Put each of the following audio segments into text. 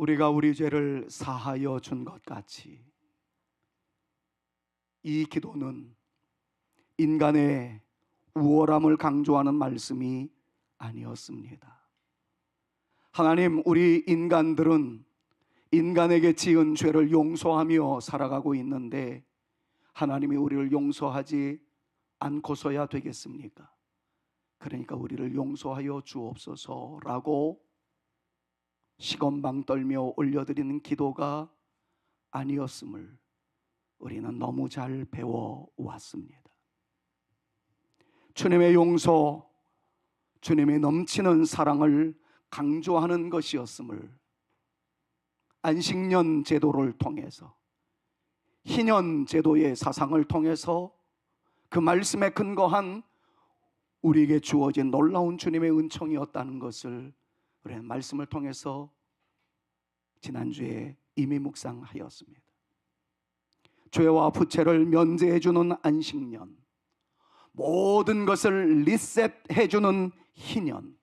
우리가 우리 죄를 사하여 준 것 같이 이 기도는 인간의 우월함을 강조하는 말씀이 아니었습니다. 하나님, 우리 인간들은 인간에게 지은 죄를 용서하며 살아가고 있는데 하나님이 우리를 용서하지 않고서야 되겠습니까? 그러니까 우리를 용서하여 주옵소서라고 시건방 떨며 올려드리는 기도가 아니었음을 우리는 너무 잘 배워왔습니다. 주님의 용서, 주님의 넘치는 사랑을 강조하는 것이었음을 안식년 제도를 통해서, 희년 제도의 사상을 통해서 그 말씀에 근거한 우리에게 주어진 놀라운 주님의 은총이었다는 것을 우리는 말씀을 통해서 지난주에 이미 묵상하였습니다. 죄와 부채를 면제해주는 안식년, 모든 것을 리셋해주는 희년,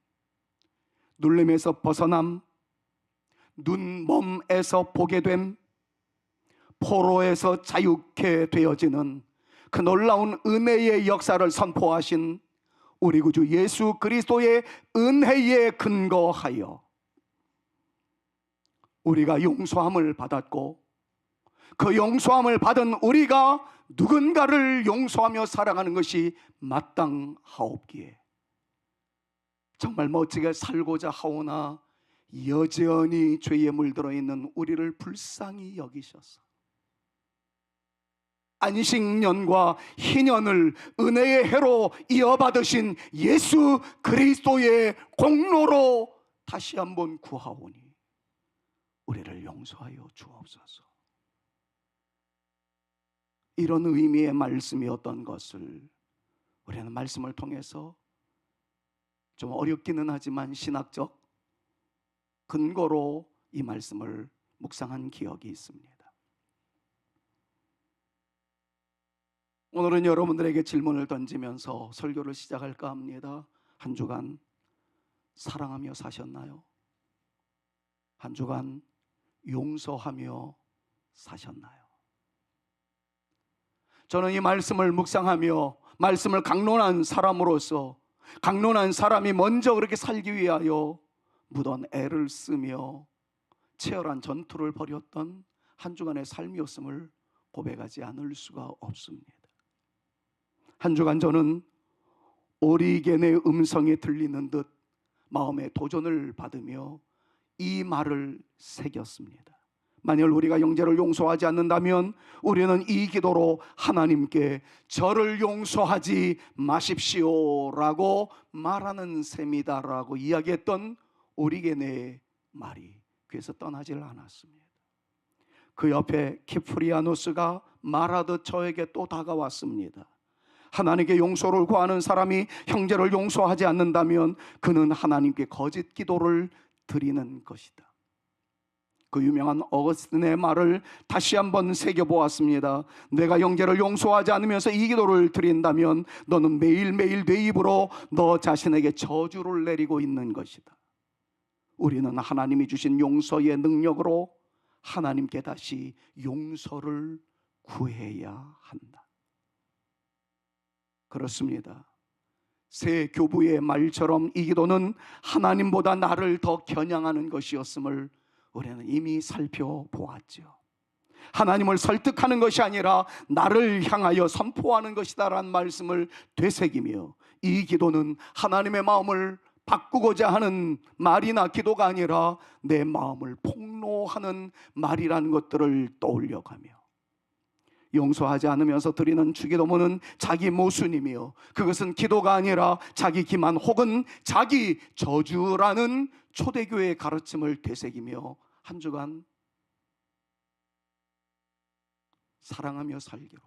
눌림에서 벗어남, 눈먼에서 보게 됨, 포로에서 자유케 되어지는 그 놀라운 은혜의 역사를 선포하신 우리 구주 예수 그리스도의 은혜에 근거하여 우리가 용서함을 받았고, 그 용서함을 받은 우리가 누군가를 용서하며 살아가는 것이 마땅하옵기에 정말 멋지게 살고자 하오나 여전히 죄에 물들어 있는 우리를 불쌍히 여기셔서 안식년과 희년을 은혜의 해로 이어받으신 예수 그리스도의 공로로 다시 한번 구하오니 우리를 용서하여 주옵소서. 이런 의미의 말씀이었던 것을 우리는 말씀을 통해서 좀 어렵기는 하지만 신학적 근거로 이 말씀을 묵상한 기억이 있습니다. 오늘은 여러분들에게 질문을 던지면서 설교를 시작할까 합니다. 한 주간 사랑하며 사셨나요? 한 주간 용서하며 사셨나요? 저는 이 말씀을 묵상하며 말씀을 강론한 사람으로서, 강론한 사람이 먼저 그렇게 살기 위하여 무던 애를 쓰며 치열한 전투를 벌였던 한 주간의 삶이었음을 고백하지 않을 수가 없습니다. 한 주간 저는 오리겐의 음성이 들리는 듯 마음의 도전을 받으며 이 말을 새겼습니다. 만일 우리가 형제를 용서하지 않는다면 우리는 이 기도로 하나님께 저를 용서하지 마십시오라고 말하는 셈이다라고 이야기했던 오리겐의 말이 귀에서 떠나질 않았습니다. 그 옆에 키프리아노스가 말하듯 저에게 또 다가왔습니다. 하나님께 용서를 구하는 사람이 형제를 용서하지 않는다면 그는 하나님께 거짓 기도를 드리는 것이다. 그 유명한 어거스틴의 말을 다시 한번 새겨보았습니다. 내가 형제를 용서하지 않으면서 이 기도를 드린다면 너는 매일매일 내 입으로 너 자신에게 저주를 내리고 있는 것이다. 우리는 하나님이 주신 용서의 능력으로 하나님께 다시 용서를 구해야 한다. 그렇습니다. 새 교부의 말처럼 이 기도는 하나님보다 나를 더 겨냥하는 것이었음을 우리는 이미 살펴보았죠. 하나님을 설득하는 것이 아니라 나를 향하여 선포하는 것이다라는 말씀을 되새기며, 이 기도는 하나님의 마음을 바꾸고자 하는 말이나 기도가 아니라 내 마음을 폭로하는 말이라는 것들을 떠올려가며, 용서하지 않으면서 드리는 주기도문은 자기 모순이며 그것은 기도가 아니라 자기 기만 혹은 자기 저주라는 초대교회의 가르침을 되새기며 한 주간 사랑하며 살기로,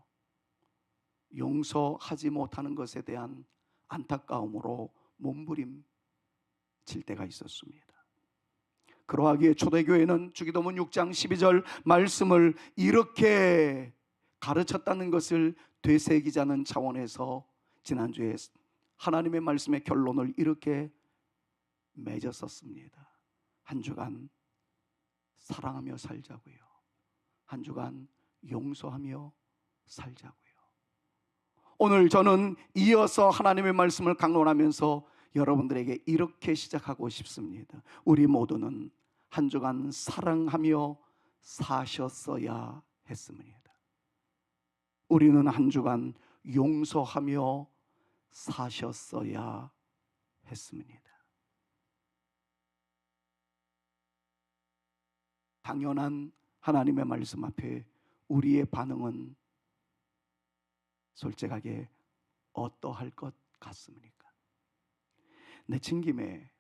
용서하지 못하는 것에 대한 안타까움으로 몸부림칠 때가 있었습니다. 그러하기에 초대교회는 주기도문 6장 12절 말씀을 이렇게 가르쳤다는 것을 되새기자는 차원에서 지난주에 하나님의 말씀의 결론을 이렇게 맺었었습니다. 한 주간 사랑하며 살자고요. 한 주간 용서하며 살자고요. 오늘 저는 이어서 하나님의 말씀을 강론하면서 여러분들에게 이렇게 시작하고 싶습니다. 우리 모두는 한 주간 사랑하며 사셨어야 했습니다. 우리는 한 주간 용서하며 사셨어야 했습니다. 당연한 하나님의 말씀 앞에 우리의 반응은 솔직하게 어떠할 것 같습니까? 내친 김에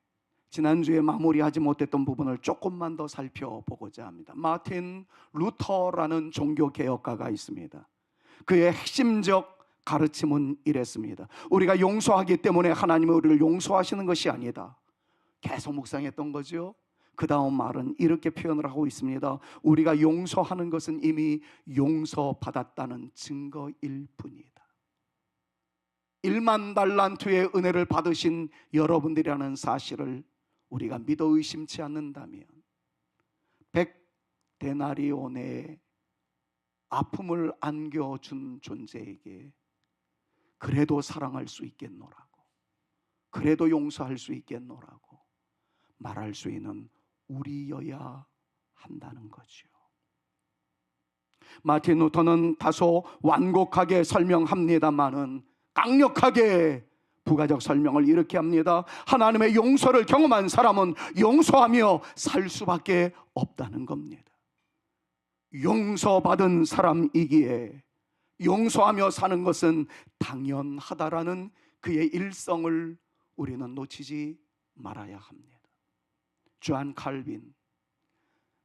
지난주에 마무리하지 못했던 부분을 조금만 더 살펴보고자 합니다. 마틴 루터라는 종교개혁가가 있습니다. 그의 핵심적 가르침은 이랬습니다. 우리가 용서하기 때문에 하나님은 우리를 용서하시는 것이 아니다. 계속 묵상했던 거죠. 그 다음 말은 이렇게 표현을 하고 있습니다. 우리가 용서하는 것은 이미 용서받았다는 증거일 뿐이다. 1만 달란트의 은혜를 받으신 여러분들이라는 사실을 우리가 믿어 의심치 않는다면 100데나리온의 아픔을 안겨준 존재에게 그래도 사랑할 수 있겠노라고, 그래도 용서할 수 있겠노라고 말할 수 있는 우리여야 한다는 거죠. 마틴 루터는 다소 완곡하게 설명합니다마는 강력하게 부가적 설명을 이렇게 합니다. 하나님의 용서를 경험한 사람은 용서하며 살 수밖에 없다는 겁니다. 용서받은 사람이기에 용서하며 사는 것은 당연하다라는 그의 일성을 우리는 놓치지 말아야 합니다. 주한 칼빈,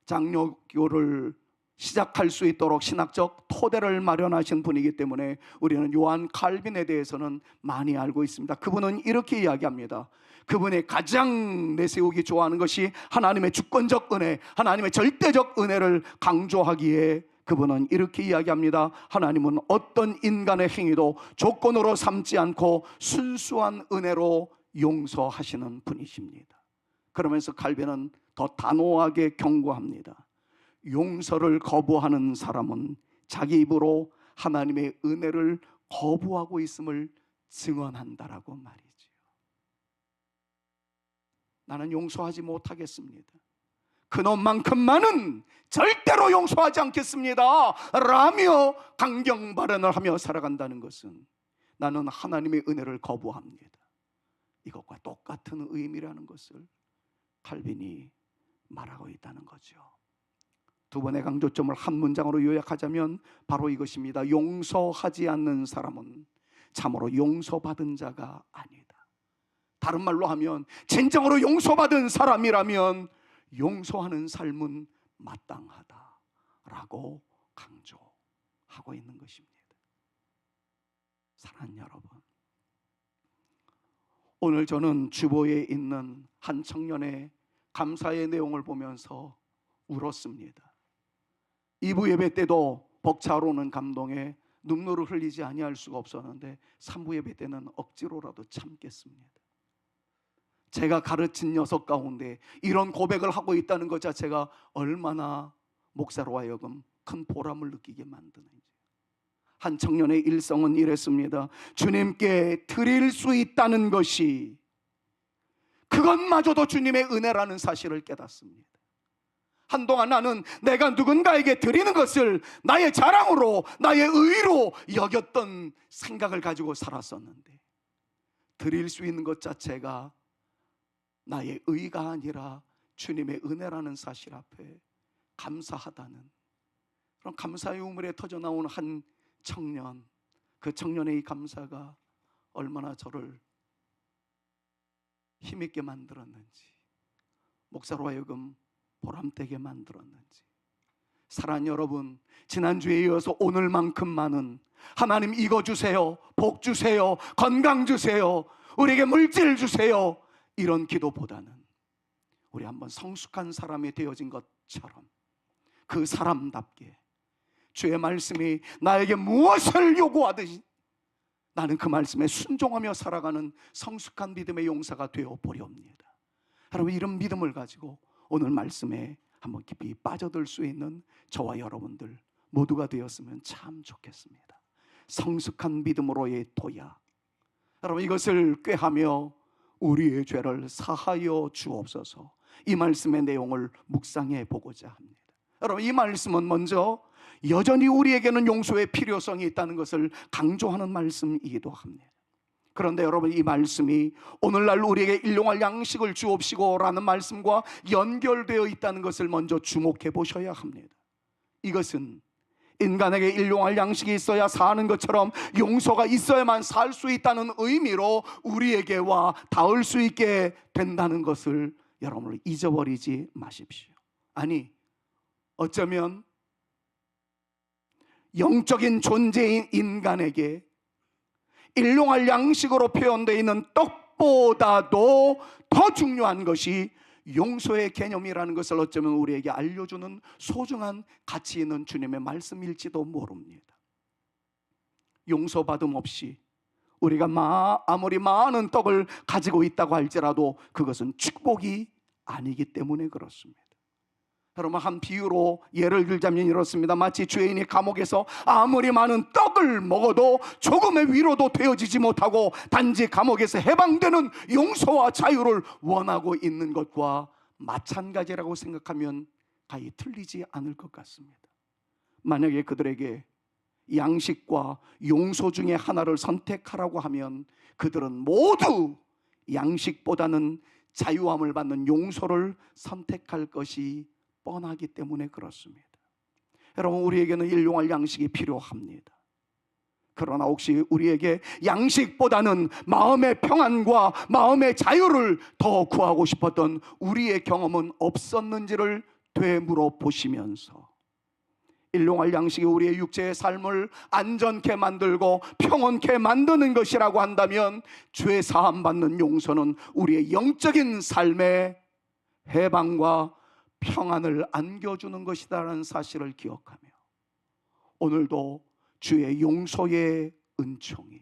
장로교를 시작할 수 있도록 신학적 토대를 마련하신 분이기 때문에 우리는 요한 칼빈에 대해서는 많이 알고 있습니다. 그분은 이렇게 이야기합니다. 그분이 가장 내세우기 좋아하는 것이 하나님의 주권적 은혜, 하나님의 절대적 은혜를 강조하기에 그분은 이렇게 이야기합니다. 하나님은 어떤 인간의 행위도 조건으로 삼지 않고 순수한 은혜로 용서하시는 분이십니다. 그러면서 칼빈은 더 단호하게 경고합니다. 용서를 거부하는 사람은 자기 입으로 하나님의 은혜를 거부하고 있음을 증언한다라고 말이죠. 나는 용서하지 못하겠습니다. 그놈만큼만은 절대로 용서하지 않겠습니다 라며 강경 발언을 하며 살아간다는 것은 나는 하나님의 은혜를 거부합니다, 이것과 똑같은 의미라는 것을 칼빈이 말하고 있다는 거죠. 두 번의 강조점을 한 문장으로 요약하자면 바로 이것입니다. 용서하지 않는 사람은 참으로 용서받은 자가 아니다. 다른 말로 하면 진정으로 용서받은 사람이라면 용서하는 삶은 마땅하다라고 강조하고 있는 것입니다. 사랑하는 여러분, 오늘 저는 주보에 있는 한 청년의 감사의 내용을 보면서 울었습니다. 2부 예배 때도 벅차오르는 감동에 눈물을 흘리지 아니할 수가 없었는데 3부 예배 때는 억지로라도 참겠습니다. 제가 가르친 녀석 가운데 이런 고백을 하고 있다는 것 자체가 얼마나 목사로 하여금 큰 보람을 느끼게 만드는지. 한 청년의 일성은 이랬습니다. 주님께 드릴 수 있다는 것이 그것마저도 주님의 은혜라는 사실을 깨닫습니다. 한동안 나는 내가 누군가에게 드리는 것을 나의 자랑으로, 나의 의로 여겼던 생각을 가지고 살았었는데 드릴 수 있는 것 자체가 나의 의가 아니라 주님의 은혜라는 사실 앞에 감사하다는 그런 감사의 우물에 터져나온 한 청년, 그 청년의 이 감사가 얼마나 저를 힘있게 만들었는지, 목사로 하여금 보람되게 만들었는지. 사랑하는 여러분, 지난주에 이어서 오늘만큼만은 하나님 이거 주세요, 복 주세요, 건강 주세요, 우리에게 물질 주세요, 이런 기도보다는 우리 한번 성숙한 사람이 되어진 것처럼 그 사람답게 주의 말씀이 나에게 무엇을 요구하듯이 나는 그 말씀에 순종하며 살아가는 성숙한 믿음의 용사가 되어 보렵니다. 여러분, 이런 믿음을 가지고 오늘 말씀에 한번 깊이 빠져들 수 있는 저와 여러분들 모두가 되었으면 참 좋겠습니다. 성숙한 믿음으로의 도야. 여러분, 이것을 꾀하며 우리의 죄를 사하여 주옵소서. 이 말씀의 내용을 묵상해 보고자 합니다. 여러분, 이 말씀은 먼저 여전히 우리에게는 용서의 필요성이 있다는 것을 강조하는 말씀이기도 합니다. 그런데 여러분, 이 말씀이 오늘날 우리에게 일용할 양식을 주옵시고 라는 말씀과 연결되어 있다는 것을 먼저 주목해 보셔야 합니다. 이것은 인간에게 일용할 양식이 있어야 사는 것처럼 용서가 있어야만 살 수 있다는 의미로 우리에게와 닿을 수 있게 된다는 것을 여러분 잊어버리지 마십시오. 아니, 어쩌면 영적인 존재인 인간에게 일용할 양식으로 표현되어 있는 떡보다도 더 중요한 것이 용서의 개념이라는 것을 어쩌면 우리에게 알려주는 소중한 가치 있는 주님의 말씀일지도 모릅니다. 용서받음 없이 우리가 아무리 많은 떡을 가지고 있다고 할지라도 그것은 축복이 아니기 때문에 그렇습니다. 여러분, 한 비유로 예를 들자면 이렇습니다. 마치 죄인이 감옥에서 아무리 많은 떡을 먹어도 조금의 위로도 되어지지 못하고 단지 감옥에서 해방되는 용서와 자유를 원하고 있는 것과 마찬가지라고 생각하면 가히 틀리지 않을 것 같습니다. 만약에 그들에게 양식과 용서 중에 하나를 선택하라고 하면 그들은 모두 양식보다는 자유함을 받는 용서를 선택할 것이 뻔하기 때문에 그렇습니다. 여러분, 우리에게는 일용할 양식이 필요합니다. 그러나 혹시 우리에게 양식보다는 마음의 평안과 마음의 자유를 더 구하고 싶었던 우리의 경험은 없었는지를 되물어 보시면서 일용할 양식이 우리의 육체의 삶을 안전케 만들고 평온케 만드는 것이라고 한다면 죄 사함 받는 용서는 우리의 영적인 삶의 해방과 평안을 안겨주는 것이다라는 사실을 기억하며 오늘도 주의 용서의 은총이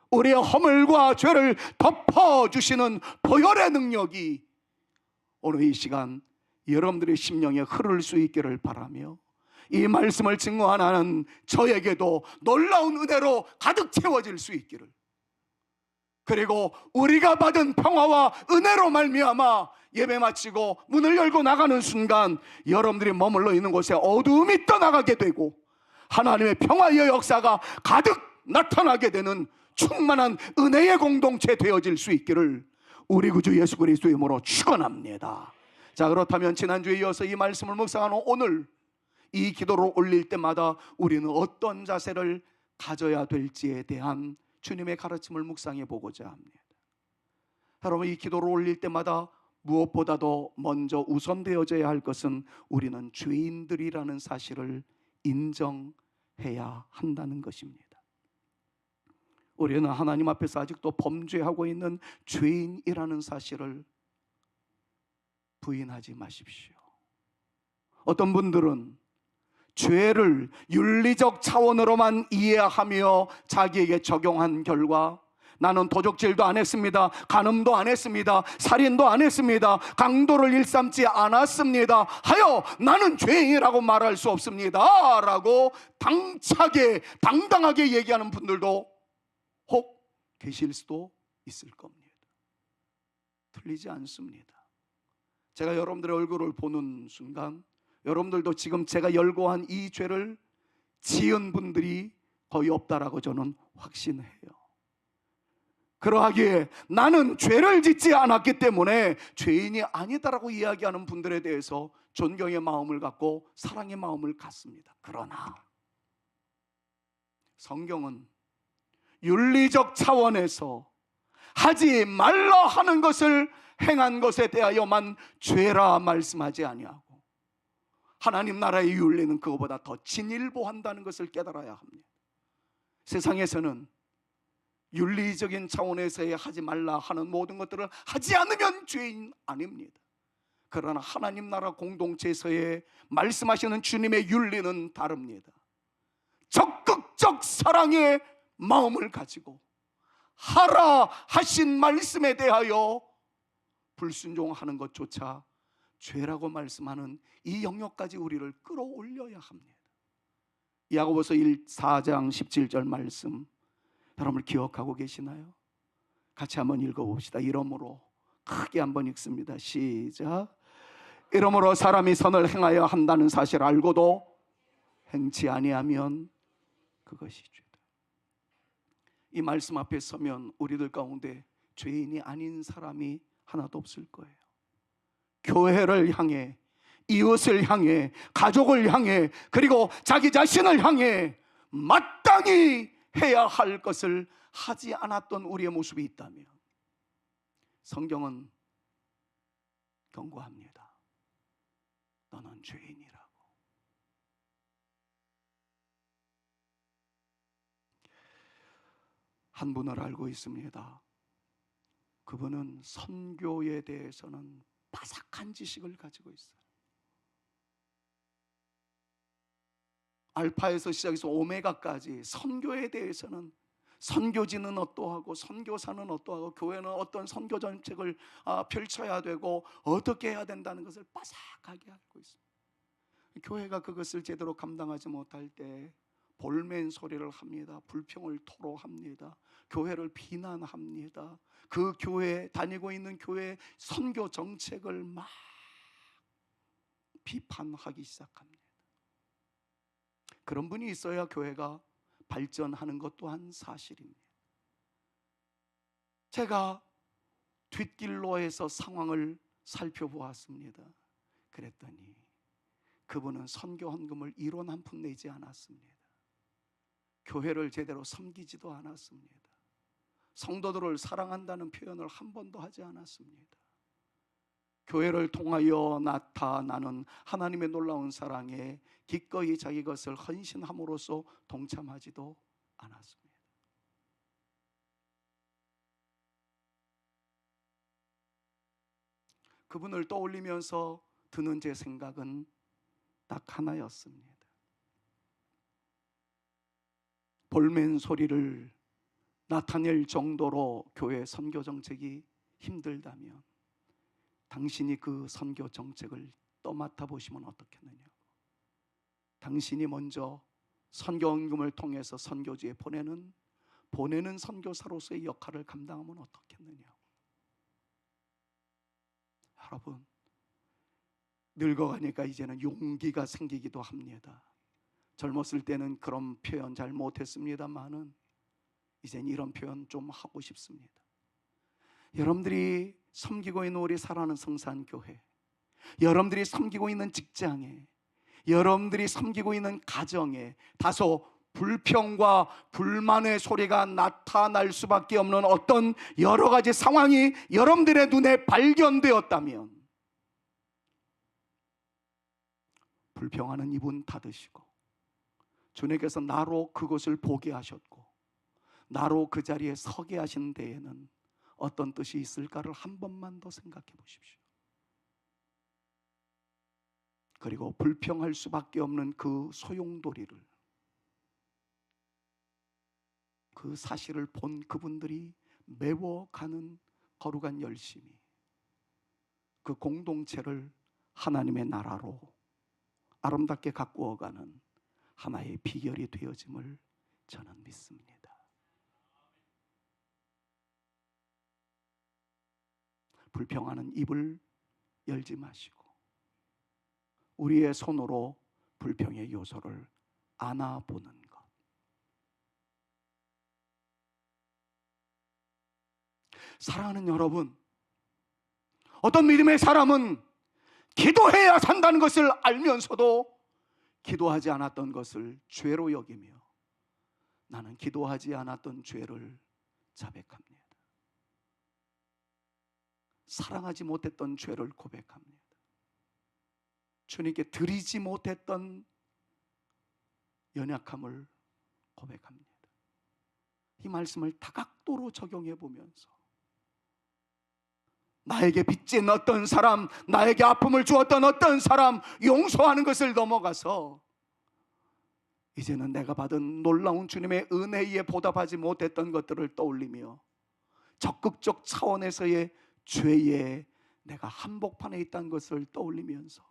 우리의 허물과 죄를 덮어주시는 보혈의 능력이 오늘 이 시간 여러분들의 심령에 흐를 수 있기를 바라며 이 말씀을 증거하는 저에게도 놀라운 은혜로 가득 채워질 수 있기를, 그리고 우리가 받은 평화와 은혜로 말미암아 예배 마치고 문을 열고 나가는 순간 여러분들이 머물러 있는 곳에 어두움이 떠나가게 되고 하나님의 평화의 역사가 가득 나타나게 되는 충만한 은혜의 공동체 되어질 수 있기를 우리 구주 예수 그리스도의 이름으로 축원합니다. 자, 그렇다면 지난주에 이어서 이 말씀을 묵상하는 오늘 이 기도를 올릴 때마다 우리는 어떤 자세를 가져야 될지에 대한 주님의 가르침을 묵상해 보고자 합니다. 여러분, 이 기도를 올릴 때마다 무엇보다도 먼저 우선되어져야 할 것은 우리는 죄인들이라는 사실을 인정해야 한다는 것입니다. 우리는 하나님 앞에서 아직도 범죄하고 있는 죄인이라는 사실을 부인하지 마십시오. 어떤 분들은 죄를 윤리적 차원으로만 이해하며 자기에게 적용한 결과 나는 도적질도 안 했습니다, 간음도 안 했습니다, 살인도 안 했습니다, 강도를 일삼지 않았습니다 하여 나는 죄인이라고 말할 수 없습니다 라고 당차게 당당하게 얘기하는 분들도 혹 계실 수도 있을 겁니다. 틀리지 않습니다. 제가 여러분들의 얼굴을 보는 순간 여러분들도 지금 제가 열거한 이 죄를 지은 분들이 거의 없다라고 저는 확신해요. 그러하기에 나는 죄를 짓지 않았기 때문에 죄인이 아니다라고 이야기하는 분들에 대해서 존경의 마음을 갖고 사랑의 마음을 갖습니다. 그러나 성경은 윤리적 차원에서 하지 말라 하는 것을 행한 것에 대하여만 죄라 말씀하지 아니하고 하나님 나라의 윤리는 그것보다 더 진일보한다는 것을 깨달아야 합니다. 세상에서는 윤리적인 차원에서의 하지 말라 하는 모든 것들을 하지 않으면 죄인 아닙니다. 그러나 하나님 나라 공동체에서의 말씀하시는 주님의 윤리는 다릅니다. 적극적 사랑의 마음을 가지고 하라 하신 말씀에 대하여 불순종하는 것조차 죄라고 말씀하는 이 영역까지 우리를 끌어올려야 합니다. 야고보서 4장 17절 말씀 여러분 기억하고 계시나요? 같이 한번 읽어봅시다. 이러므로 크게 한번 읽습니다. 시작. 이러므로 사람이 선을 행하여 한다는 사실을 알고도 행치 아니하면 그것이 죄다. 이 말씀 앞에 서면 우리들 가운데 죄인이 아닌 사람이 하나도 없을 거예요. 교회를 향해, 이웃을 향해, 가족을 향해, 그리고 자기 자신을 향해 마땅히 해야 할 것을 하지 않았던 우리의 모습이 있다면 성경은 경고합니다. 너는 죄인이라고. 한 분을 알고 있습니다. 그분은 선교에 대해서는 바삭한 지식을 가지고 있어요. 알파에서 시작해서 오메가까지 선교에 대해서는, 선교지는 어떠하고 선교사는 어떠하고 교회는 어떤 선교 정책을 펼쳐야 되고 어떻게 해야 된다는 것을 바삭하게 알고 있습니다. 교회가 그것을 제대로 감당하지 못할 때 볼멘 소리를 합니다. 불평을 토로합니다. 교회를 비난합니다. 그 교회, 다니고 있는 교회의 선교 정책을 막 비판하기 시작합니다. 그런 분이 있어야 교회가 발전하는 것 또한 사실입니다. 제가 뒷길로에서 상황을 살펴보았습니다. 그랬더니 그분은 선교 헌금을 1원 한 푼 내지 않았습니다. 교회를 제대로 섬기지도 않았습니다. 성도들을 사랑한다는 표현을 한 번도 하지 않았습니다. 교회를 통하여 나타나는 하나님의 놀라운 사랑에 기꺼이 자기 것을 헌신함으로써 동참하지도 않았습니다. 그분을 떠올리면서 드는 제 생각은 딱 하나였습니다. 볼멘 소리를 나타낼 정도로 교회 선교 정책이 힘들다면 당신이 그 선교 정책을 떠맡아 보시면 어떻겠느냐. 당신이 먼저 선교헌금을 통해서 선교지에 보내는 선교사로서의 역할을 감당하면 어떻겠느냐. 여러분, 늙어가니까 이제는 용기가 생기기도 합니다. 젊었을 때는 그런 표현 잘 못했습니다만은 이젠 이런 표현 좀 하고 싶습니다. 여러분들이 섬기고 있는 우리 사랑하는 성산교회, 여러분들이 섬기고 있는 직장에, 여러분들이 섬기고 있는 가정에 다소 불평과 불만의 소리가 나타날 수밖에 없는 어떤 여러 가지 상황이 여러분들의 눈에 발견되었다면 불평하는 입은 닫으시고 주님께서 나로 그것을 보게 하셨고 나로 그 자리에 서게 하신 데에는 어떤 뜻이 있을까를 한 번만 더 생각해 보십시오. 그리고 불평할 수밖에 없는 그 소용돌이를, 그 사실을 본 그분들이 메워가는 거룩한 열심이 그 공동체를 하나님의 나라로 아름답게 가꾸어가는 하나의 비결이 되어짐을 저는 믿습니다. 불평하는 입을 열지 마시고 우리의 손으로 불평의 요소를 안아보는 것. 사랑하는 여러분, 어떤 믿음의 사람은 기도해야 산다는 것을 알면서도 기도하지 않았던 것을 죄로 여기며 나는 기도하지 않았던 죄를 자백합니다. 사랑하지 못했던 죄를 고백합니다. 주님께 드리지 못했던 연약함을 고백합니다. 이 말씀을 다각도로 적용해 보면서 나에게 빚진 어떤 사람, 나에게 아픔을 주었던 어떤 사람 용서하는 것을 넘어가서 이제는 내가 받은 놀라운 주님의 은혜에 보답하지 못했던 것들을 떠올리며 적극적 차원에서의 죄에 내가 한복판에 있다는 것을 떠올리면서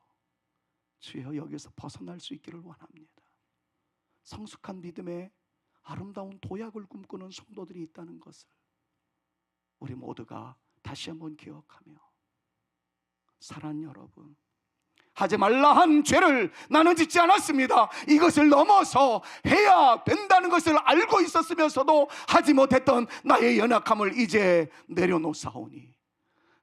주여 여기서 벗어날 수 있기를 원합니다. 성숙한 믿음의 아름다운 도약을 꿈꾸는 성도들이 있다는 것을 우리 모두가 다시 한번 기억하며, 사랑하는 여러분, 하지 말라 한 죄를 나는 짓지 않았습니다. 이것을 넘어서 해야 된다는 것을 알고 있었으면서도 하지 못했던 나의 연약함을 이제 내려놓사오니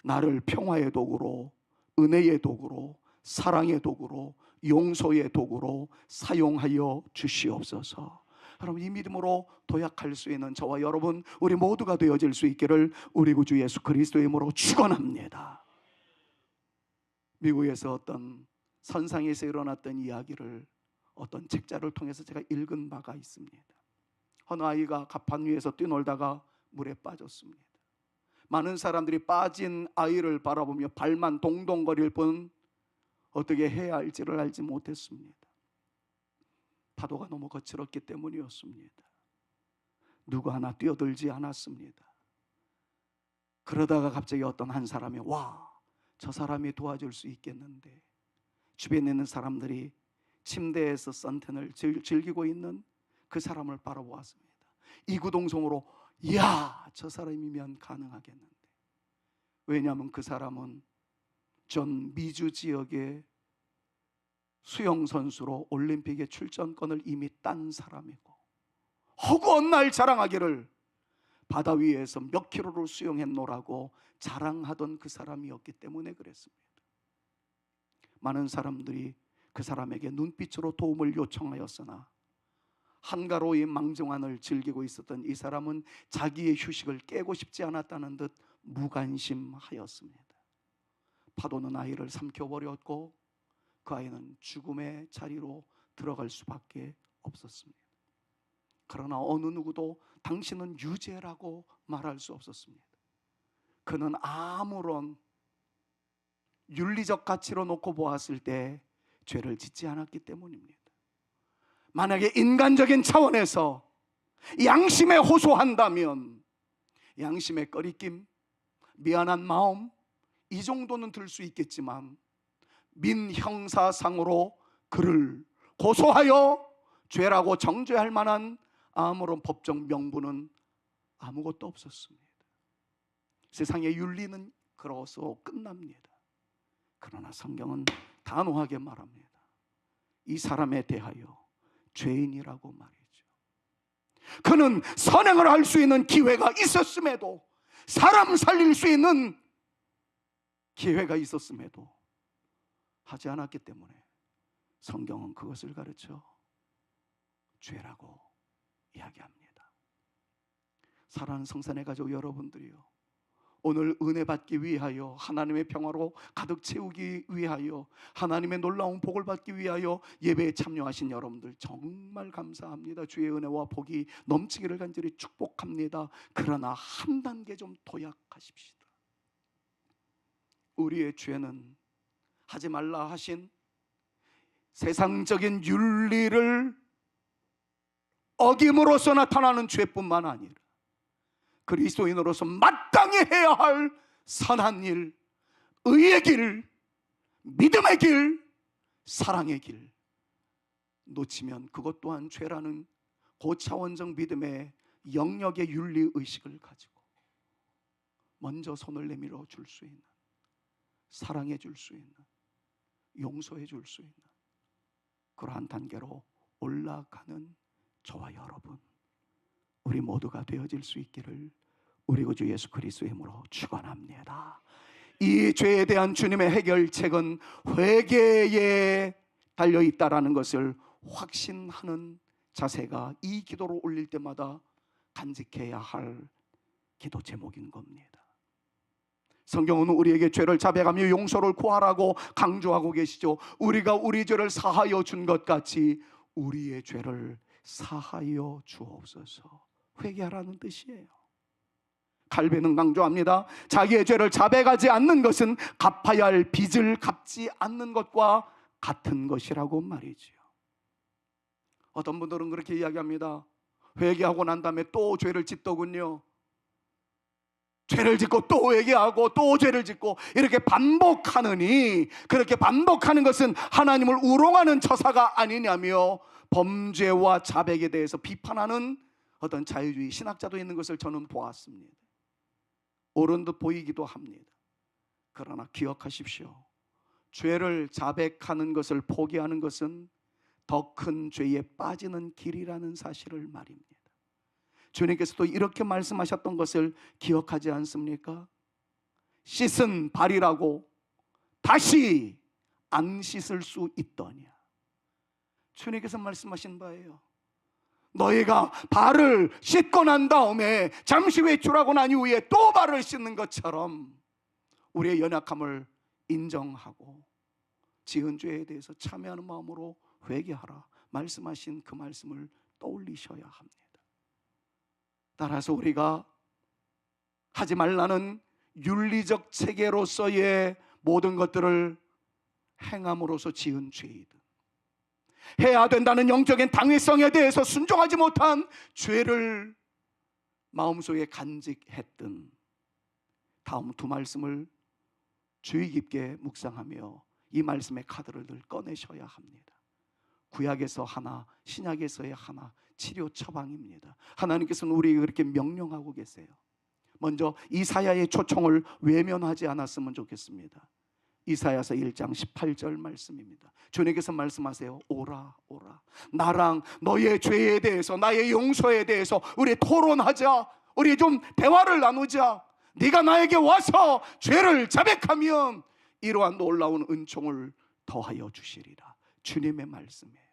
나를 평화의 도구로, 은혜의 도구로, 사랑의 도구로, 용서의 도구로 사용하여 주시옵소서. 여러분, 이 믿음으로 도약할 수 있는 저와 여러분, 우리 모두가 되어질 수 있기를 우리 구주 예수 그리스도의 이름으로 축원합니다. 미국에서 어떤 선상에서 일어났던 이야기를 어떤 책자를 통해서 제가 읽은 바가 있습니다. 어느 아이가 갑판 위에서 뛰놀다가 물에 빠졌습니다. 많은 사람들이 빠진 아이를 바라보며 발만 동동거릴 뿐 어떻게 해야 할지를 알지 못했습니다. 파도가 너무 거칠었기 때문이었습니다. 누구 하나 뛰어들지 않았습니다. 그러다가 갑자기 어떤 한 사람이, 와, 저 사람이 도와줄 수 있겠는데, 주변에 있는 사람들이 침대에서 선탠을 즐기고 있는 그 사람을 바라보았습니다. 이구동성으로, 이야, 저 사람이면 가능하겠는데. 왜냐하면 그 사람은 전 미주 지역의 수영선수로 올림픽에 출전권을 이미 딴 사람이고, 허구한 날 자랑하기를 바다 위에서 몇 킬로를 수영했노라고 자랑하던 그 사람이었기 때문에 그랬습니다. 많은 사람들이 그 사람에게 눈빛으로 도움을 요청하였으나 한가로이 망정환을 즐기고 있었던 이 사람은 자기의 휴식을 깨고 싶지 않았다는 듯 무관심하였습니다. 파도는 아이를 삼켜버렸고 그 아이는 죽음의 자리로 들어갈 수밖에 없었습니다. 그러나 어느 누구도 당신은 유죄라고 말할 수 없었습니다. 그는 아무런 윤리적 가치로 놓고 보았을 때 죄를 짓지 않았기 때문입니다. 만약에 인간적인 차원에서 양심에 호소한다면 양심의 꺼리낌, 미안한 마음, 이 정도는 들 수 있겠지만 민형사상으로 그를 고소하여 죄라고 정죄할 만한 아무런 법적 명분은 아무것도 없었습니다. 세상의 윤리는 그로서 끝납니다. 그러나 성경은 단호하게 말합니다. 이 사람에 대하여 죄인이라고 말이죠. 그는 선행을 할 수 있는 기회가 있었음에도, 사람 살릴 수 있는 기회가 있었음에도 하지 않았기 때문에 성경은 그것을 가르쳐 죄라고 이야기합니다. 사랑하는 성산의 가족 여러분들이요, 오늘 은혜 받기 위하여, 하나님의 평화로 가득 채우기 위하여, 하나님의 놀라운 복을 받기 위하여 예배에 참여하신 여러분들 정말 감사합니다. 주의 은혜와 복이 넘치기를 간절히 축복합니다. 그러나 한 단계 좀 도약하십시다. 우리의 죄는 하지 말라 하신 세상적인 윤리를 어김으로써 나타나는 죄뿐만 아니라 그리스도인으로서 마땅히 해야 할 선한 일, 의의 길, 믿음의 길, 사랑의 길 놓치면 그것 또한 죄라는 고차원적 믿음의 영역의 윤리의식을 가지고 먼저 손을 내밀어 줄 수 있는, 사랑해 줄 수 있는, 용서해 줄 수 있는 그러한 단계로 올라가는 저와 여러분, 우리 모두가 되어질 수 있기를 우리 구주 예수 그리스도의 이름으로 축원합니다. 이 죄에 대한 주님의 해결책은 회개에 달려있다라는 것을 확신하는 자세가 이 기도를 올릴 때마다 간직해야 할 기도 제목인 겁니다. 성경은 우리에게 죄를 자백하며 용서를 구하라고 강조하고 계시죠. 우리가 우리 죄를 사하여 준 것 같이 우리의 죄를 사하여 주옵소서. 회개하라는 뜻이에요. 칼빈은 강조합니다. 자기의 죄를 자백하지 않는 것은 갚아야 할 빚을 갚지 않는 것과 같은 것이라고 말이지요. 어떤 분들은 그렇게 이야기합니다. 회개하고 난 다음에 또 죄를 짓더군요. 죄를 짓고 또 회개하고 또 죄를 짓고 이렇게 반복하느니, 그렇게 반복하는 것은 하나님을 우롱하는 처사가 아니냐며 범죄와 자백에 대해서 비판하는 어떤 자유주의 신학자도 있는 것을 저는 보았습니다. 옳은 듯 보이기도 합니다. 그러나 기억하십시오. 죄를 자백하는 것을 포기하는 것은 더 큰 죄에 빠지는 길이라는 사실을 말입니다. 주님께서도 이렇게 말씀하셨던 것을 기억하지 않습니까? 씻은 발이라고 다시 안 씻을 수 있더냐. 주님께서 말씀하신 바예요. 너희가 발을 씻고 난 다음에 잠시 외출하고 난 이후에 또 발을 씻는 것처럼 우리의 연약함을 인정하고 지은 죄에 대해서 참회하는 마음으로 회개하라 말씀하신 그 말씀을 떠올리셔야 합니다. 따라서 우리가 하지 말라는 윤리적 체계로서의 모든 것들을 행함으로써 지은 죄이든, 해야 된다는 영적인 당위성에 대해서 순종하지 못한 죄를 마음속에 간직했든, 다음 두 말씀을 주의 깊게 묵상하며 이 말씀의 카드를 늘 꺼내셔야 합니다. 구약에서 하나, 신약에서의 하나, 치료 처방입니다. 하나님께서는 우리에게 그렇게 명령하고 계세요. 먼저 이사야의 초청을 외면하지 않았으면 좋겠습니다. 이사야서 1장 18절 말씀입니다. 주님께서 말씀하세요. 오라 오라, 나랑 너의 죄에 대해서, 나의 용서에 대해서 우리 토론하자. 우리 좀 대화를 나누자. 네가 나에게 와서 죄를 자백하면 이러한 놀라운 은총을 더하여 주시리라. 주님의 말씀이에요.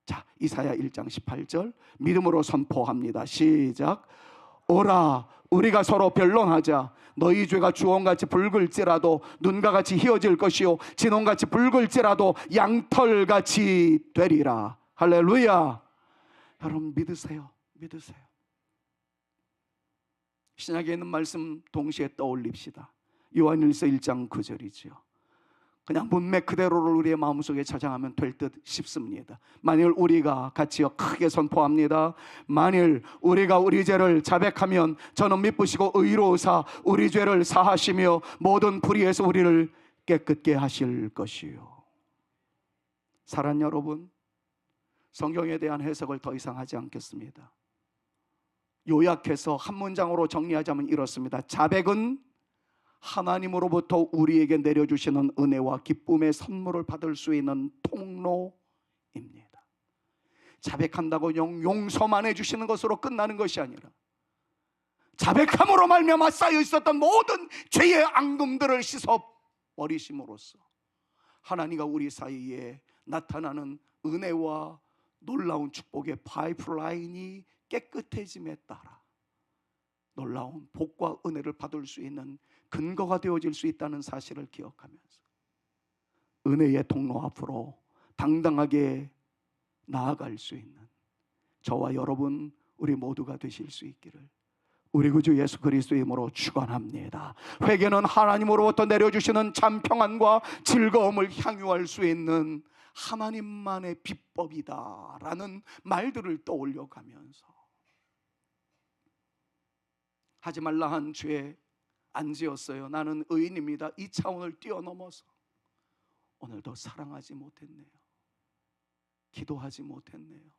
자, 이사야 1장 18절 믿음으로 선포합니다. 시작. 오라, 우리가 서로 변론하자. 너희 죄가 주홍같이 붉을지라도 눈과 같이 희어질 것이요 진홍같이 붉을지라도 양털같이 되리라. 할렐루야. 여러분 믿으세요. 믿으세요. 신약에 있는 말씀 동시에 떠올립시다. 요한일서 1장 9절이죠. 그냥 문맥 그대로를 우리의 마음속에 저장하면 될 듯 싶습니다. 만일 우리가 같이요 크게 선포합니다. 만일 우리가 우리 죄를 자백하면 저는 미쁘시고 의로우사 우리 죄를 사하시며 모든 불의에서 우리를 깨끗게 하실 것이요. 사랑하는 여러분, 성경에 대한 해석을 더 이상 하지 않겠습니다. 요약해서 한 문장으로 정리하자면 이렇습니다. 자백은 하나님으로부터 우리에게 내려주시는 은혜와 기쁨의 선물을 받을 수 있는 통로입니다. 자백한다고 용서만 해주시는 것으로 끝나는 것이 아니라 자백함으로 말미암아 쌓여 있었던 모든 죄의 앙금들을 씻어 버리심으로써 하나님과 우리 사이에 나타나는 은혜와 놀라운 축복의 파이프라인이 깨끗해짐에 따라 놀라운 복과 은혜를 받을 수 있는 근거가 되어질 수 있다는 사실을 기억하면서 은혜의 통로 앞으로 당당하게 나아갈 수 있는 저와 여러분 우리 모두가 되실 수 있기를 우리 구주 예수 그리스도의 이름으로 축원합니다. 회개는 하나님으로부터 내려주시는 참 평안과 즐거움을 향유할 수 있는 하나님만의 비법이다라는 말들을 떠올려가면서 하지 말라 한 죄 안 지었어요. 나는 의인입니다. 이 차원을 뛰어넘어서 오늘도 사랑하지 못했네요. 기도하지 못했네요.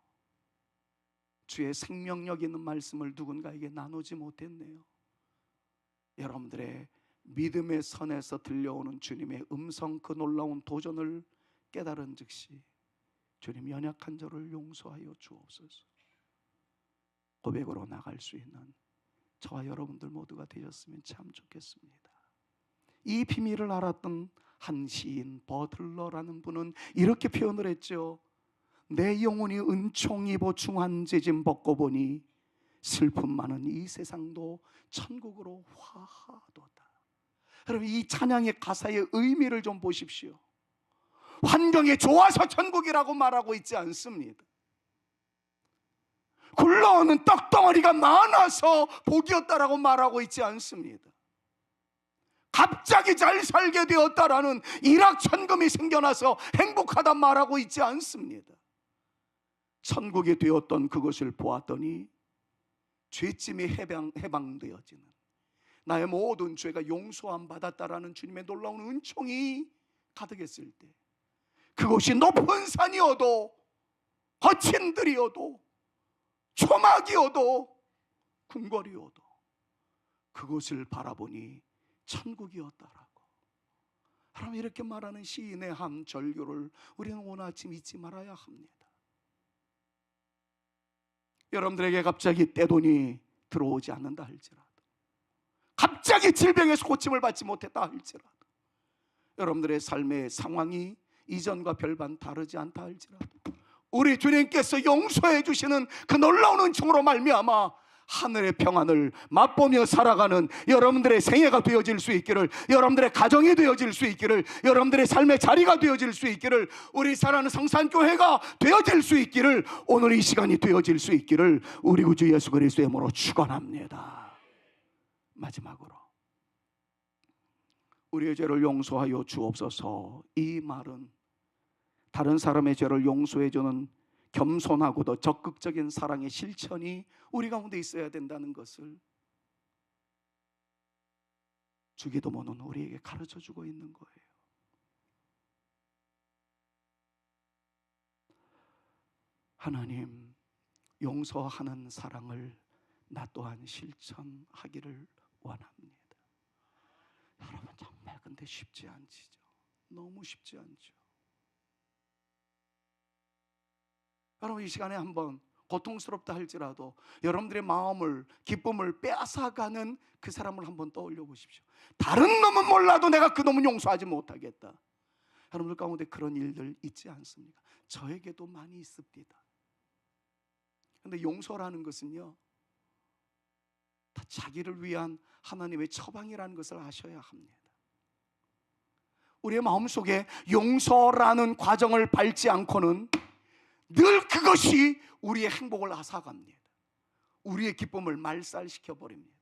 주의 생명력 있는 말씀을 누군가에게 나누지 못했네요. 여러분들의 믿음의 선에서 들려오는 주님의 음성, 그 놀라운 도전을 깨달은 즉시 주님, 연약한 저를 용서하여 주옵소서. 고백으로 나갈 수 있는 저와 여러분들 모두가 되셨으면 참 좋겠습니다. 이 비밀을 알았던 한 시인 버틀러라는 분은 이렇게 표현을 했죠. 내 영혼이 은총이 보충한 죄짐 벗고 보니 슬픔 많은 이 세상도 천국으로 화하도다. 여러분, 이 찬양의 가사의 의미를 좀 보십시오. 환경이 좋아서 천국이라고 말하고 있지 않습니다. 굴러오는 떡덩어리가 많아서 복이었다라고 말하고 있지 않습니다. 갑자기 잘 살게 되었다라는 일확천금이 생겨나서 행복하다 말하고 있지 않습니다. 천국이 되었던 그것을 보았더니 죄짐이 해방되어지는, 나의 모든 죄가 용서함 받았다라는 주님의 놀라운 은총이 가득했을 때, 그곳이 높은 산이어도 거친 들이어도 초막이어도 궁궐이어도 그곳을 바라보니 천국이었다라고. 여러분, 이렇게 말하는 시인의 한 절규를 우리는 오늘 아침 잊지 말아야 합니다. 여러분들에게 갑자기 떼돈이 들어오지 않는다 할지라도, 갑자기 질병에서 고침을 받지 못했다 할지라도, 여러분들의 삶의 상황이 이전과 별반 다르지 않다 할지라도, 우리 주님께서 용서해 주시는 그 놀라운 은총으로 말미암아 하늘의 평안을 맛보며 살아가는 여러분들의 생애가 되어질 수 있기를, 여러분들의 가정이 되어질 수 있기를, 여러분들의 삶의 자리가 되어질 수 있기를, 우리 사랑하는 성산교회가 되어질 수 있기를, 오늘 이 시간이 되어질 수 있기를 우리 구주 예수 그리스도의 이름으로 축원합니다. 마지막으로, 우리의 죄를 용서하여 주옵소서. 이 말은 다른 사람의 죄를 용서해 주는 겸손하고도 적극적인 사랑의 실천이 우리 가운데 있어야 된다는 것을 주기도문은 우리에게 가르쳐 주고 있는 거예요. 하나님, 용서하는 사랑을 나 또한 실천하기를 원합니다. 여러분, 정말 근데 쉽지 않지죠. 너무 쉽지 않죠. 여러분, 이 시간에 한번 고통스럽다 할지라도 여러분들의 마음을, 기쁨을 빼앗아가는 그 사람을 한번 떠올려 보십시오. 다른 놈은 몰라도 내가 그 놈은 용서하지 못하겠다. 여러분들 가운데 그런 일들 있지 않습니까? 저에게도 많이 있습니다. 그런데 용서라는 것은요, 다 자기를 위한 하나님의 처방이라는 것을 아셔야 합니다. 우리의 마음속에 용서라는 과정을 밟지 않고는 늘 그것이 우리의 행복을 앗아갑니다. 우리의 기쁨을 말살시켜 버립니다.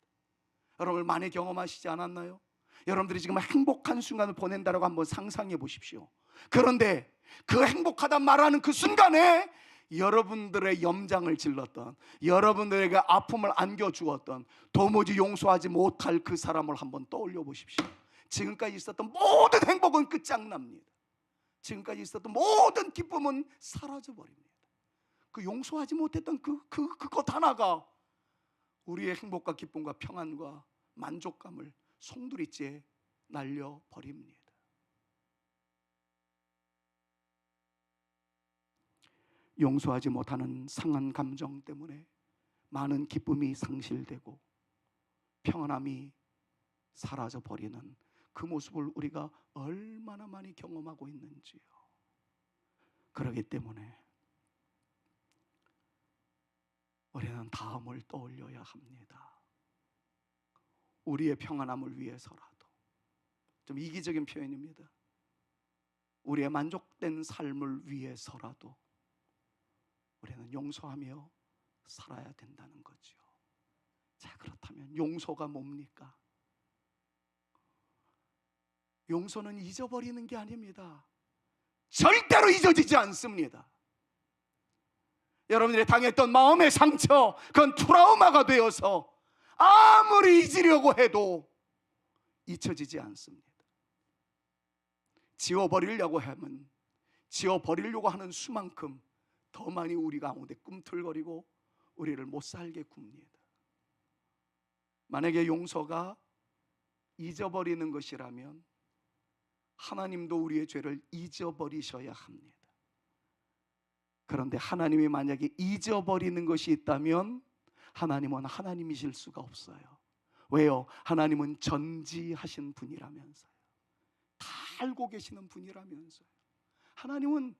여러분, 많이 경험하시지 않았나요? 여러분들이 지금 행복한 순간을 보낸다라고 한번 상상해 보십시오. 그런데 그 행복하다 말하는 그 순간에 여러분들의 염장을 질렀던, 여러분들에게 아픔을 안겨주었던, 도무지 용서하지 못할 그 사람을 한번 떠올려 보십시오. 지금까지 있었던 모든 행복은 끝장납니다. 지금까지 있었던 모든 기쁨은 사라져버립니다. 그 용서하지 못했던 그것 하나가 우리의 행복과 기쁨과 평안과 만족감을 송두리째 날려버립니다. 용서하지 못하는 상한 감정 때문에 많은 기쁨이 상실되고 평안함이 사라져버리는 그 모습을 우리가 얼마나 많이 경험하고 있는지요. 그렇기 때문에 우리는 다음을 떠올려야 합니다. 우리의 평안함을 위해서라도, 좀 이기적인 표현입니다. 우리의 만족된 삶을 위해서라도 우리는 용서하며 살아야 된다는 거죠. 자, 그렇다면 용서가 뭡니까? 용서는 잊어버리는 게 아닙니다. 절대로 잊어지지 않습니다. 여러분들이 당했던 마음의 상처, 그건 트라우마가 되어서 아무리 잊으려고 해도 잊혀지지 않습니다. 지워버리려고 하면 지워버리려고 하는 수만큼 더 많이 우리 가운데 꿈틀거리고 우리를 못 살게 굽니다. 만약에 용서가 잊어버리는 것이라면 하나님도 우리의 죄를 잊어버리셔야 합니다. 그런데 하나님이 만약에 잊어버리는 것이 있다면 하나님은 하나님이실 수가 없어요. 왜요? 하나님은 전지하신 분이라면서요. 다 알고 계시는 분이라면서요. 하나님은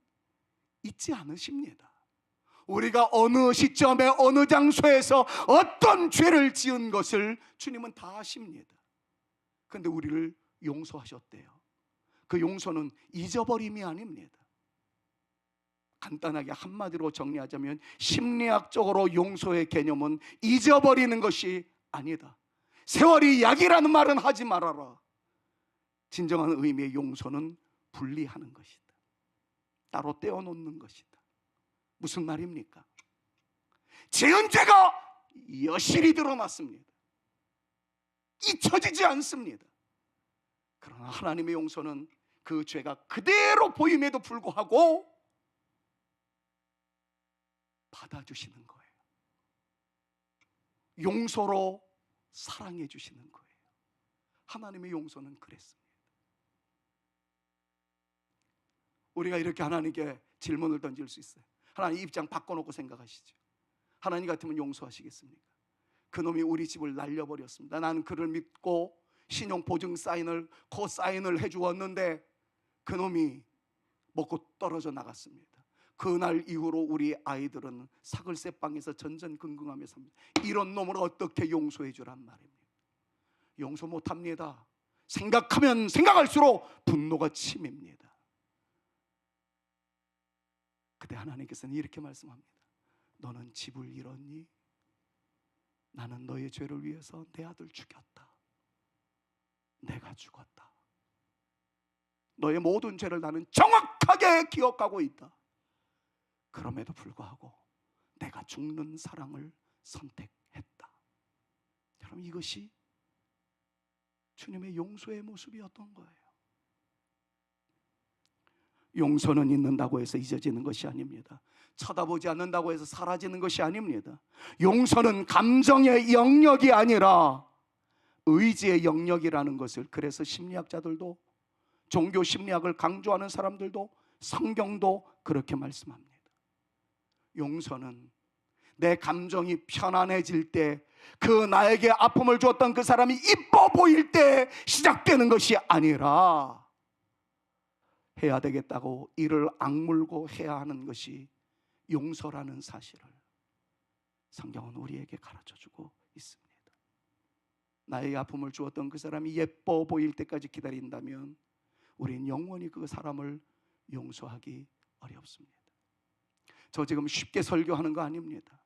잊지 않으십니다. 우리가 어느 시점에 어느 장소에서 어떤 죄를 지은 것을 주님은 다 아십니다. 그런데 우리를 용서하셨대요. 그 용서는 잊어버림이 아닙니다. 간단하게 한마디로 정리하자면 심리학적으로 용서의 개념은 잊어버리는 것이 아니다. 세월이 약이라는 말은 하지 말아라. 진정한 의미의 용서는 분리하는 것이다. 따로 떼어놓는 것이다. 무슨 말입니까? 지은 죄가 여실히 드러났습니다. 잊혀지지 않습니다. 그러나 하나님의 용서는 그 죄가 그대로 보임에도 불구하고 받아주시는 거예요. 용서로 사랑해 주시는 거예요. 하나님의 용서는 그랬습니다. 우리가 이렇게 하나님께 질문을 던질 수 있어요. 하나님 입장 바꿔놓고 생각하시죠. 하나님 같으면 용서하시겠습니까? 그놈이 우리 집을 날려버렸습니다. 나는 그를 믿고 신용보증 사인을 코사인을 해주었는데 그놈이 먹고 떨어져 나갔습니다. 그날 이후로 우리 아이들은 사글세방에서 전전긍긍하며 삽니다. 이런 놈을 어떻게 용서해 주란 말입니다. 용서 못합니다. 생각하면 생각할수록 분노가 치밉니다. 그때 하나님께서는 이렇게 말씀합니다. 너는 집을 잃었니? 나는 너의 죄를 위해서 내 아들 죽였다. 내가 죽었다. 너의 모든 죄를 나는 정확하게 기억하고 있다. 그럼에도 불구하고 내가 죽는 사랑을 선택했다. 여러분, 이것이 주님의 용서의 모습이었던 거예요. 용서는 있는다고 해서 잊어지는 것이 아닙니다. 쳐다보지 않는다고 해서 사라지는 것이 아닙니다. 용서는 감정의 영역이 아니라 의지의 영역이라는 것을, 그래서 심리학자들도, 종교 심리학을 강조하는 사람들도, 성경도 그렇게 말씀합니다. 용서는 내 감정이 편안해질 때, 그 나에게 아픔을 주었던 그 사람이 이뻐 보일 때 시작되는 것이 아니라 해야 되겠다고 이를 악물고 해야 하는 것이 용서라는 사실을 성경은 우리에게 가르쳐주고 있습니다. 나의 아픔을 주었던 그 사람이 예뻐 보일 때까지 기다린다면 우린 영원히 그 사람을 용서하기 어렵습니다. 저 지금 쉽게 설교하는 거 아닙니다.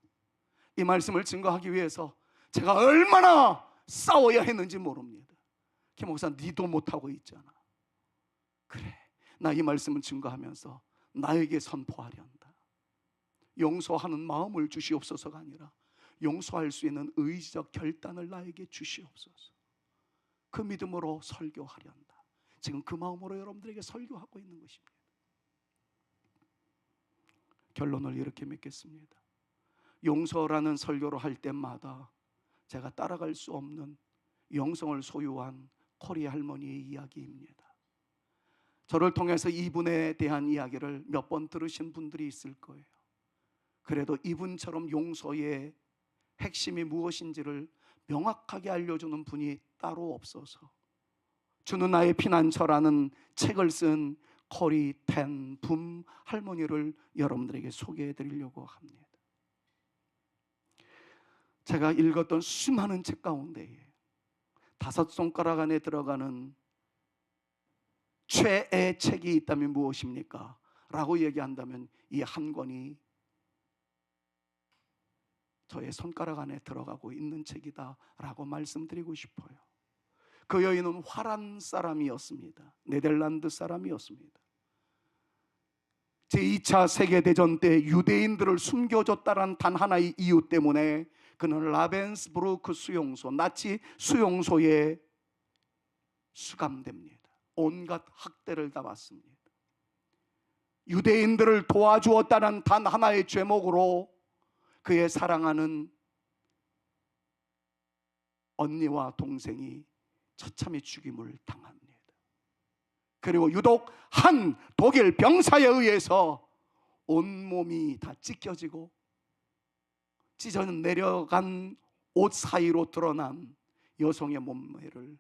이 말씀을 증거하기 위해서 제가 얼마나 싸워야 했는지 모릅니다. 김 목사, 니도 못하고 있잖아. 그래, 나 이 말씀을 증거하면서 나에게 선포하려 한다. 용서하는 마음을 주시옵소서가 아니라 용서할 수 있는 의지적 결단을 나에게 주시옵소서. 그 믿음으로 설교하려 한다. 지금 그 마음으로 여러분들에게 설교하고 있는 것입니다. 결론을 이렇게 맺겠습니다. 용서라는 설교를 할 때마다 제가 따라갈 수 없는 영성을 소유한 코리 할머니의 이야기입니다. 저를 통해서 이분에 대한 이야기를 몇 번 들으신 분들이 있을 거예요. 그래도 이분처럼 용서의 핵심이 무엇인지를 명확하게 알려주는 분이 따로 없어서 주는 나의 피난처라는 책을 쓴 코리 텐 붐 할머니를 여러분들에게 소개해 드리려고 합니다. 제가 읽었던 수많은 책 가운데에 5손가락 안에 들어가는 최애 책이 있다면 무엇입니까? 라고 얘기한다면 이 한 권이 저의 손가락 안에 들어가고 있는 책이다 라고 말씀드리고 싶어요. 그 여인은 화란 사람이었습니다. 네덜란드 사람이었습니다. 제2차 세계대전 때 유대인들을 숨겨줬다는 단 하나의 이유 때문에 그는 라벤스부르크 수용소, 나치 수용소에 수감됩니다. 온갖 학대를 다 받습니다. 유대인들을 도와주었다는 단 하나의 죄목으로 그의 사랑하는 언니와 동생이 처참히 죽임을 당합니다. 그리고 유독 한 독일 병사에 의해서 온몸이 다 찢겨지고 찢어 내려간 옷 사이로 드러난 여성의 몸매를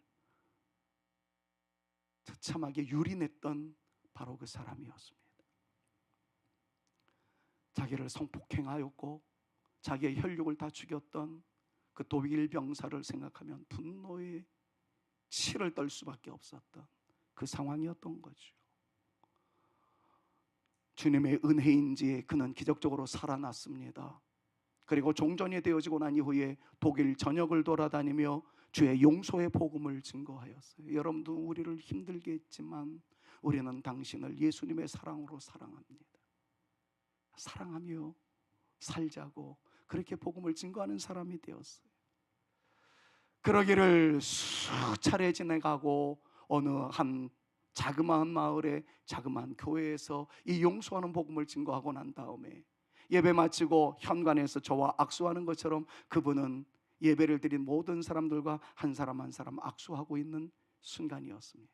처참하게 유린했던 바로 그 사람이었습니다. 자기를 성폭행하였고 자기의 혈육을 다 죽였던 그 독일 병사를 생각하면 분노의 치를 떨 수밖에 없었던 그 상황이었던 거죠. 주님의 은혜인지 그는 기적적으로 살아났습니다. 그리고 종전이 되어지고 난 이후에 독일 전역을 돌아다니며 주의 용서의 복음을 증거하였어요. 여러분도 우리를 힘들게 했지만 우리는 당신을 예수님의 사랑으로 사랑합니다. 사랑하며 살자고 그렇게 복음을 증거하는 사람이 되었어요. 그러기를 수차례 지나가고 어느 한 자그마한 마을에 자그마한 교회에서 이 용서하는 복음을 증거하고 난 다음에 예배 마치고 현관에서 저와 악수하는 것처럼 그분은 예배를 드린 모든 사람들과 한 사람 한 사람 악수하고 있는 순간이었습니다.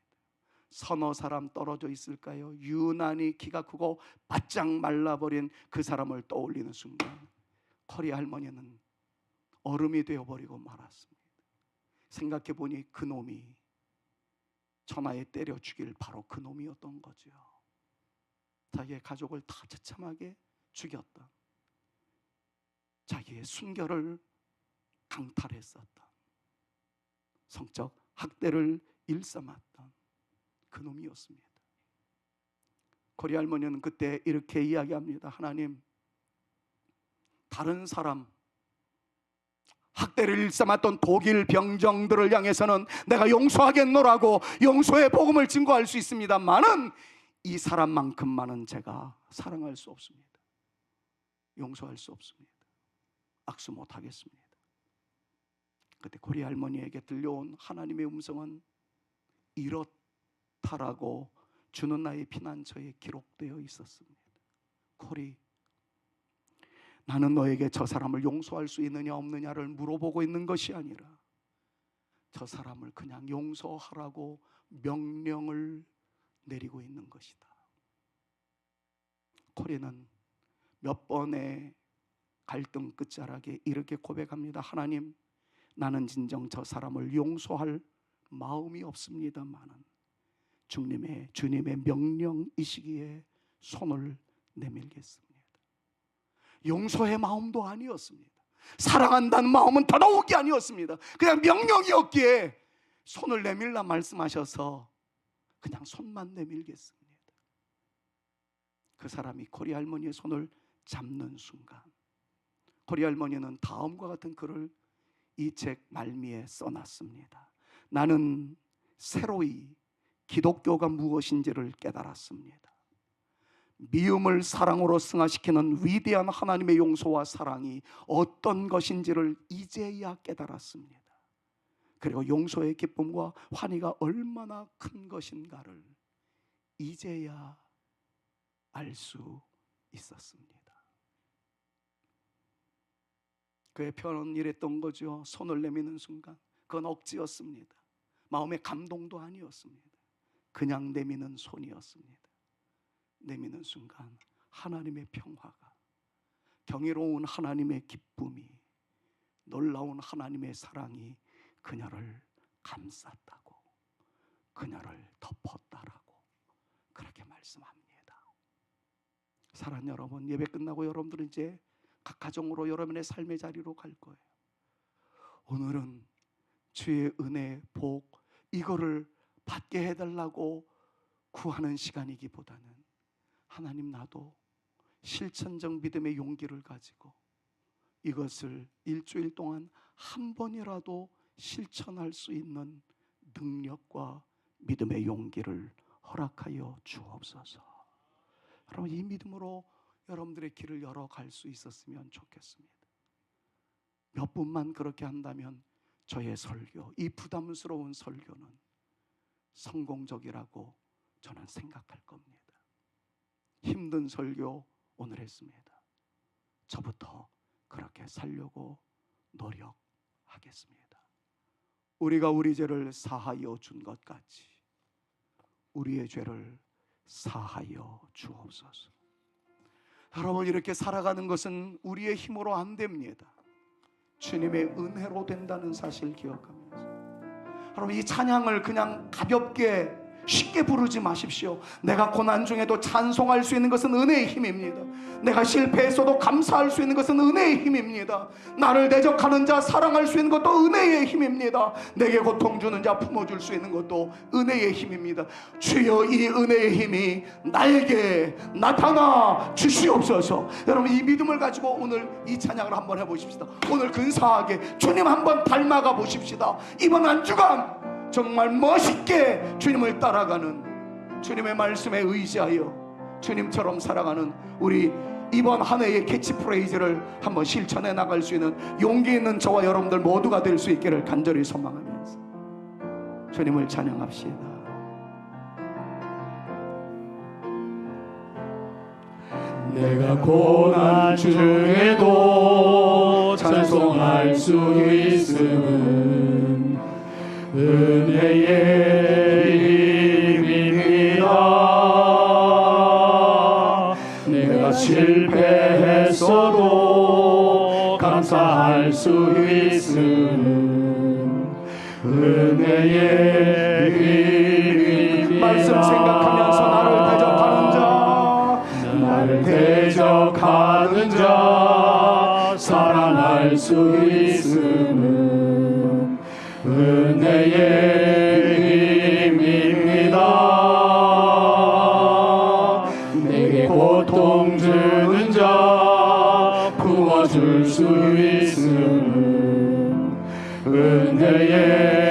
서너 사람 떨어져 있을까요? 유난히 키가 크고 바짝 말라버린 그 사람을 떠올리는 순간 커리 할머니는 얼음이 되어버리고 말았습니다. 생각해보니 그 놈이 천하에 때려 죽일 바로 그 놈이었던 거죠. 자기의 가족을 다 처참하게 죽였던, 자기의 순결을 강탈했었던, 성적 학대를 일삼았던 그 놈이었습니다. 코리 할머니는 그때 이렇게 이야기합니다. 하나님, 다른 사람, 학대를 일삼았던 독일 병정들을 향해서는 내가 용서하겠노라고 용서의 복음을 증거할 수 있습니다만은 이 사람만큼만은 제가 사랑할 수 없습니다. 용서할 수 없습니다. 악수 못하겠습니다. 그때 고리 할머니에게 들려온 하나님의 음성은 이렇다라고 주는 나의 피난처에 기록되어 있었습니다. 고리, 나는 너에게 저 사람을 용서할 수 있느냐 없느냐를 물어보고 있는 것이 아니라 저 사람을 그냥 용서하라고 명령을 내리고 있는 것이다. 코리는 몇 번의 갈등 끝자락에 이렇게 고백합니다. 하나님, 나는 진정 저 사람을 용서할 마음이 없습니다마는 주님의 명령이시기에 손을 내밀겠습니다. 용서의 마음도 아니었습니다. 사랑한다는 마음은 더더욱이 아니었습니다. 그냥 명령이었기에 손을 내밀라 말씀하셔서 그냥 손만 내밀겠습니다. 그 사람이 코리 할머니의 손을 잡는 순간 코리 할머니는 다음과 같은 글을 이 책 말미에 써놨습니다. 나는 새로이 기독교가 무엇인지를 깨달았습니다. 미움을 사랑으로 승화시키는 위대한 하나님의 용서와 사랑이 어떤 것인지를 이제야 깨달았습니다. 그리고 용서의 기쁨과 환희가 얼마나 큰 것인가를 이제야 알 수 있었습니다. 그의 표현은 이랬던 거죠. 손을 내미는 순간 그건 억지였습니다. 마음의 감동도 아니었습니다. 그냥 내미는 손이었습니다. 내미는 순간 하나님의 평화가, 경이로운 하나님의 기쁨이, 놀라운 하나님의 사랑이 그녀를 감쌌다고, 그녀를 덮었다라고 그렇게 말씀합니다. 사랑하는 여러분, 예배 끝나고 여러분들은 이제 각 가정으로 여러분의 삶의 자리로 갈 거예요. 오늘은 주의 은혜, 복 이거를 받게 해달라고 구하는 시간이기보다는 하나님, 나도 실천적 믿음의 용기를 가지고 이것을 일주일 동안 한 번이라도 실천할 수 있는 능력과 믿음의 용기를 허락하여 주옵소서. 여러분, 이 믿음으로 여러분들의 길을 열어갈 수 있었으면 좋겠습니다. 몇 분만 그렇게 한다면 저의 설교, 이 부담스러운 설교는 성공적이라고 저는 생각할 겁니다. 힘든 설교 오늘 했습니다. 저부터 그렇게 살려고 노력하겠습니다. 우리가 우리 죄를 사하여 준 것 같이 우리의 죄를 사하여 주옵소서. 여러분, 이렇게 살아가는 것은 우리의 힘으로 안 됩니다. 주님의 은혜로 된다는 사실 기억하면서 여러분, 이 찬양을 그냥 가볍게 쉽게 부르지 마십시오. 내가 고난 중에도 찬송할 수 있는 것은 은혜의 힘입니다. 내가 실패했어도 감사할 수 있는 것은 은혜의 힘입니다. 나를 대적하는 자 사랑할 수 있는 것도 은혜의 힘입니다. 내게 고통 주는 자 품어줄 수 있는 것도 은혜의 힘입니다. 주여, 이 은혜의 힘이 나에게 나타나 주시옵소서. 여러분, 이 믿음을 가지고 오늘 이 찬양을 한번 해보십시다. 오늘 근사하게 주님 한번 닮아가 보십시다. 이번 한 주간 정말 멋있게 주님을 따라가는, 주님의 말씀에 의지하여 주님처럼 살아가는 우리 이번 한 해의 캐치프레이즈를 한번 실천해 나갈 수 있는 용기 있는 저와 여러분들 모두가 될 수 있기를 간절히 소망하면서 주님을 찬양합시다. 내가 고난 중에도 찬송할 수 있음은 은혜의 힘입니다. 내가 실패했어도 감사할 수 있음은 은혜의 힘입니다. 말씀 생각하면서 나를 대적하는 자 사랑할 수 있음은 은혜의 힘입니다. 내게 고통 주는 자 품어줄 수 있음은 은혜의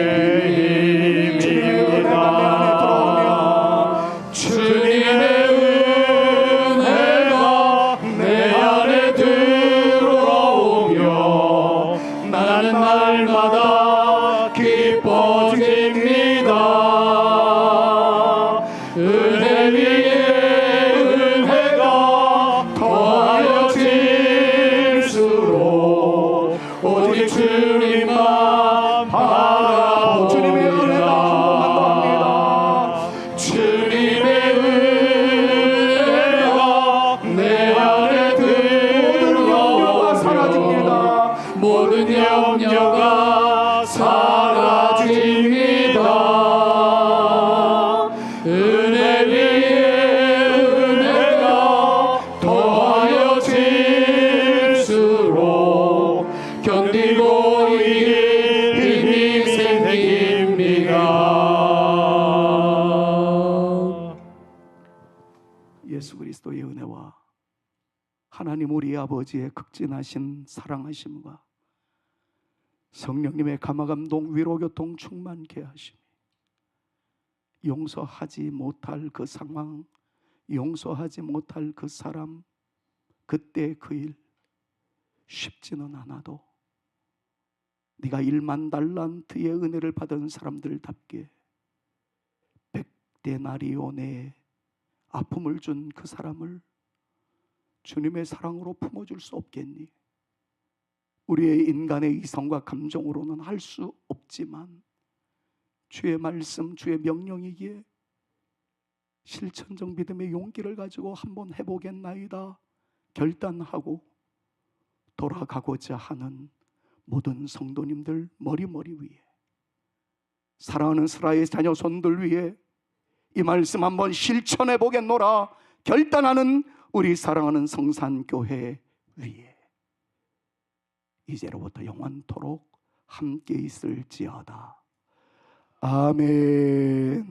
날마다 기뻐집니다. 은혜 위에 은혜가 더하여질수록 오직 주님만 바라보며 주님의 은혜가 한 번만 더 합니다. 주님의 은혜가 내 안에 들어오며 사라집니다. 모든 염려가 사라집니다. 은혜 위에 은혜가 더하여질수록 견디고 이길 힘이 생깁니다. 예수 그리스도의 은혜와 하나님 우리 아버지의 극진하신 사랑하심과 성령님의 감화감동 위로교통 충만케 하심이 용서하지 못할 그 상황, 용서하지 못할 그 사람, 그때 그 일 쉽지는 않아도 네가 1만 달란트의 은혜를 받은 사람들답게 100데나리온의 아픔을 준 그 사람을 주님의 사랑으로 품어줄 수 없겠니? 우리의 인간의 이성과 감정으로는 할 수 없지만 주의 말씀, 주의 명령이기에 실천적 믿음의 용기를 가지고 한번 해보겠나이다 결단하고 돌아가고자 하는 모든 성도님들 머리 위에, 사랑하는 스라의 자녀 손들 위에 이 말씀 한번 실천해 보겠노라 결단하는 우리 사랑하는 성산교회 위에 이제로부터 영원토록 함께 있을지어다. 아멘.